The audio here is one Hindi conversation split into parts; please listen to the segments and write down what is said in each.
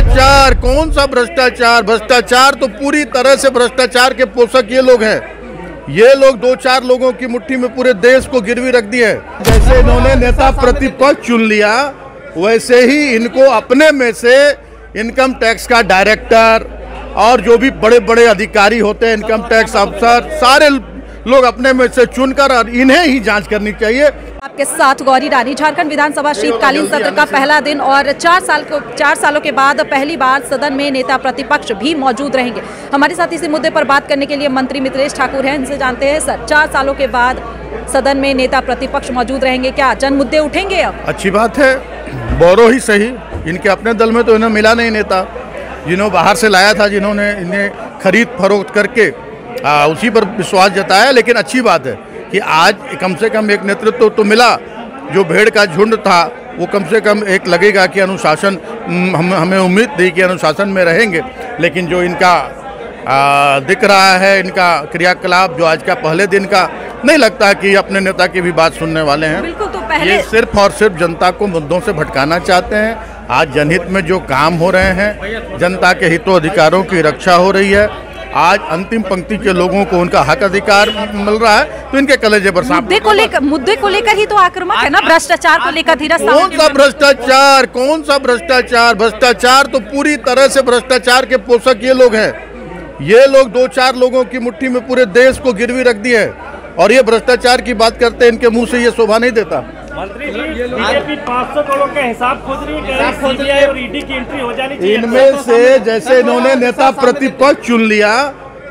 भ्रष्टाचार, कौन सा भ्रष्टाचार? भ्रष्टाचार तो पूरी तरह से भ्रष्टाचार के पोषक ये लोग हैं। ये लोग 2-4 लोगों की मुट्ठी में पूरे देश को गिरवी रख दिया है। जैसे इन्होंने नेता प्रतिपक्ष चुन लिया, वैसे ही इनको अपने में से इनकम टैक्स का डायरेक्टर और जो भी बड़े बड़े अधिकारी होते हैं, इनकम टैक्स अफसर, सारे लोग अपने में से चुनकर और इन्हें ही जांच करनी चाहिए। आपके साथ गौरी रानी। झारखंड विधानसभा शीतकालीन सत्र का पहला दिन और 4 सालों के बाद पहली बार सदन में नेता प्रतिपक्ष भी मौजूद रहेंगे। हमारे साथ इसी मुद्दे पर बात करने के लिए मंत्री मिथिलेश ठाकुर हैं। इनसे जानते हैं, सर 4 सालों के बाद सदन में नेता प्रतिपक्ष मौजूद रहेंगे, क्या जन मुद्दे उठेंगे? अब अच्छी बात है, बोरो ही सही, इनके अपने दल में तो इन्हें मिला नहीं नेता, जिन्होंने बाहर से लाया था, जिन्होंने इन्हें खरीद फरोख्त करके उसी पर विश्वास जताया। लेकिन अच्छी बात है कि आज कम से कम एक नेतृत्व तो मिला। जो भेड़ का झुंड था वो कम से कम एक लगेगा कि अनुशासन, हमें उम्मीद थी कि अनुशासन में रहेंगे, लेकिन जो इनका दिख रहा है, इनका क्रियाकलाप जो आज का पहले दिन का, नहीं लगता कि अपने नेता की भी बात सुनने वाले हैं। बिल्कुल, तो पहले ये सिर्फ और सिर्फ जनता को मुद्दों से भटकाना चाहते हैं। आज जनहित में जो काम हो रहे हैं, जनता के हितों अधिकारों की रक्षा हो रही है, आज अंतिम पंक्ति के लोगों को उनका हक अधिकार मिल रहा है, तो इनके कलेजे पर सांप। मुद्दे को लेकर ही तो आक्रामक है ना, भ्रष्टाचार को लेकर। धीरज, कौन सा भ्रष्टाचार? कौन सा भ्रष्टाचार? भ्रष्टाचार तो पूरी तरह से भ्रष्टाचार के पोषक ये लोग हैं। ये लोग 2-4 लोगों की मुट्ठी में पूरे देश को गिरवी रख दिया है, और ये भ्रष्टाचार की बात करते हैं, इनके मुंह से ये शोभा नहीं देता। मंत्री जी, बीजेपी 500 करोड़ का हिसाब खोज रही है, सीबीआई और ईडी की एंट्री हो जानी चाहिए। इनमें से जैसे इन्होंने नेता प्रतिपक्ष चुन लिया,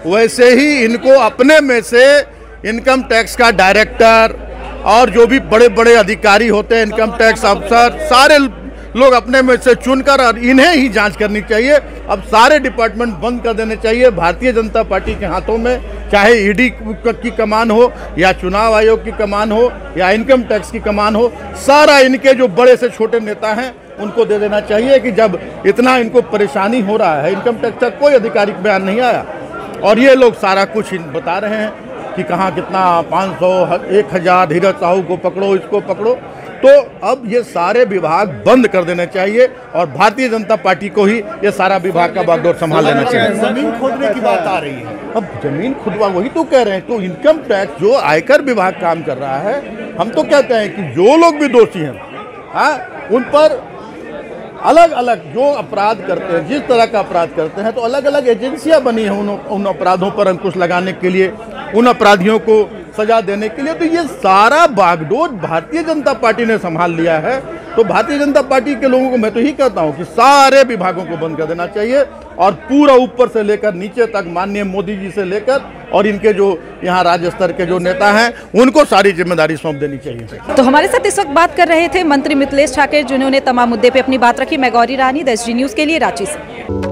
वैसे ही इनको अपने में से इनकम टैक्स का डायरेक्टर और जो भी बड़े बड़े अधिकारी होते हैं, इनकम टैक्स अफसर, सारे लोग अपने में से चुनकर और इन्हें ही जांच करनी चाहिए। अब सारे डिपार्टमेंट बंद कर देने चाहिए। भारतीय जनता पार्टी के हाथों में चाहे ईडी की कमान हो, या चुनाव आयोग की कमान हो, या इनकम टैक्स की कमान हो, सारा इनके जो बड़े से छोटे नेता हैं उनको दे देना चाहिए। कि जब इतना इनको परेशानी हो रहा है, इनकम टैक्स का कोई आधिकारिक बयान नहीं आया, और ये लोग सारा कुछ बता रहे हैं कि कहाँ कितना 500, 1000, धीरज साहू को पकड़ो, इसको पकड़ो। तो अब ये सारे विभाग बंद कर देने चाहिए, और भारतीय जनता पार्टी को ही ये सारा विभाग का बागडोर संभाल लेना चाहिए। जमीन खोदने की बात आ रही है। अब जमीन खुदवा, वही तो कह रहे हैं। तो इनकम टैक्स जो आयकर विभाग काम कर रहा है, हम तो कहते हैं कि जो लोग भी दोषी हैं, उन पर अलग अलग जो अपराध करते हैं, जिस तरह का अपराध करते हैं, तो अलग अलग एजेंसियां बनी हैं उन अपराधों पर अंकुश लगाने के लिए, उन अपराधियों को सजा देने के लिए। तो ये सारा बागडोर भारतीय जनता पार्टी ने संभाल लिया है। तो भारतीय जनता पार्टी के लोगों को मैं तो यही कहता हूं कि सारे विभागों को बंद कर देना चाहिए, और पूरा ऊपर से लेकर नीचे तक, माननीय मोदी जी से लेकर और इनके जो यहाँ राज्य स्तर के जो नेता हैं, उनको सारी जिम्मेदारी सौंप देनी चाहिए। तो हमारे साथ इस वक्त बात कर रहे थे मंत्री मिथिलेश ठाकुर, जिन्होंने तमाम मुद्दे पे अपनी बात रखी। मैं गौरी रानी, द SG न्यूज़ के लिए रांची से।